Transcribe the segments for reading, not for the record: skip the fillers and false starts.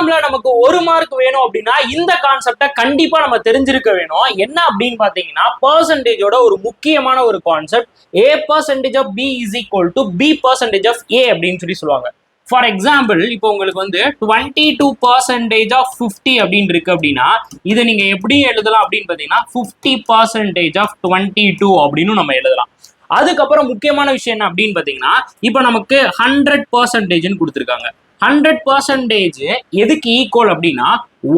எக்ஸாம்ல நமக்கு 1 மார்க் வேணும் அப்படின்னா இந்த கான்செப்டை கண்டிப்பா நம்ம தெரிஞ்சிருக்க வேணும். என்ன அப்படின்னு பாத்தீங்கன்னா பெர்சன்டேஜோட ஒரு முக்கியமான ஒரு concept A% B is equal to B% A அப்படின்னு சொல்லுவாங்க. ஃபார் எக்ஸாம்பிள் இப்போ உங்களுக்கு வந்து 22% of 50 அப்படின்னு இருக்கு அப்படின்னா இதை நீங்க எப்படி எழுதலாம் அப்படின்னு பாத்தீங்கன்னா 50% of 22 அப்படின்னு நம்ம எழுதலாம். அதுக்கப்புறம் முக்கியமான விஷயம் என்ன அப்படின்னு பாத்தீங்கன்னா இப்போ நமக்கு 100% கொடுத்துருக்காங்க. 100% எதுக்கு ஈக்குவல் அப்படின்னா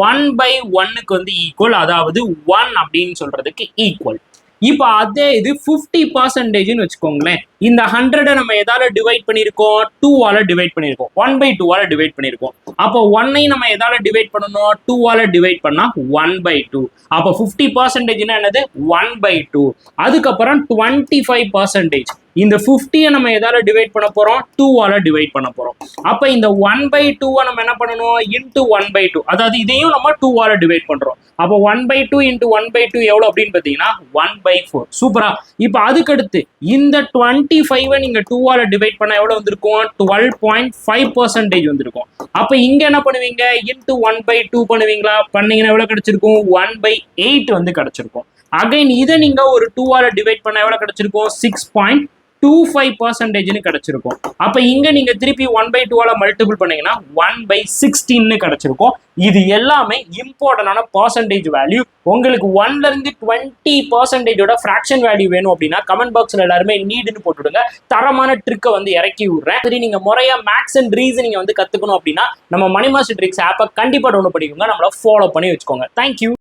1/1க்கு வந்து ஈக்குவல், அதாவது 1 அப்படின்னு சொல்றதுக்கு ஈக்குவல். இப்போ அதே இது 50%ன்னு வச்சுக்கோங்களேன். இந்த 100 நம்ம எதால டிவைட் பண்ணியிருக்கோம்? 2ஆல டிவைட் பண்ணியிருக்கோம். 1/2ஆல டிவைட் பண்ணியிருக்கோம். அப்போ 1ஐ நம்ம எதால டிவைட் பண்ணணும்? 2ஆல டிவைட் பண்ணா 1/2. அப்போ 50%ன்னா என்னது? 1/2. அதுக்கப்புறம் 25%. இந்த 50யை நம்ம எதால டிவைட் பண்ண போறோம்? 2ஆல டிவைட் பண்ண போறோம். அப்ப இந்த 1/2 நம்ம என்ன பண்ணணும்? இன்டு 1/2, அதாவது இதையும் நம்ம 2ஆல டிவைட் பண்றோம். அப்போ 1/2 இன்டு 1/2 எவ்வளவு அப்படின்னு பாத்தீங்கன்னா 1/4. சூப்பரா. இப்ப அதுக்கடுத்து இந்த 25 நீங்க 2ஆல டிவைட் பண்ணா எவ்வளவு வந்திருக்கும்? 12.5% வந்திருக்கும். அப்ப இங்க என்ன பண்ணுவீங்க? இன்டு 1/2 பண்ணுவீங்களா? பண்ணீங்கன்னா எவ்வளவு கிடைச்சிருக்கும்? 1/8 வந்து கிடைச்சிருக்கும். அகைன் இதை நீங்க ஒரு 2ஆல டிவைட் பண்ண எவ்வளவு கிடைச்சிருக்கும்? 6.25% கிடைச்சிருக்கும். அப்ப இங்க நீங்க திருப்பி 1/2ஆல மல்டிபிள் பண்ணீங்கன்னா 1/16 கிடைச்சிருக்கும். இது எல்லாமே இம்பார்ட்டன்டான பர்சன்டேஜ் வேல்யூ. உங்களுக்கு 1ல இருந்து 20%ஓட ஃபிராக்ஷன் வேல்யூ வேணும் அப்படின்னா கமெண்ட் பாக்ஸ்ல எல்லாருமே நீடுன்னு போட்டுடுங்க. தரமான ட்ரிக்கை வந்து இறக்கி விடுறேன். சரி, நீங்க முறையா மேக்ஸ் அண்ட் ரீசனிங் வந்து கத்துக்கணும் அப்படின்னா நம்ம மணி மாஸ்டர் ட்ரிக்ஸ் ஆப்பை கண்டிப்பா டவுன்லோட் பண்ணிக்கோங்க. நம்மள ஃபாலோ பண்ணி வச்சுக்கோங்க. தேங்க்யூ.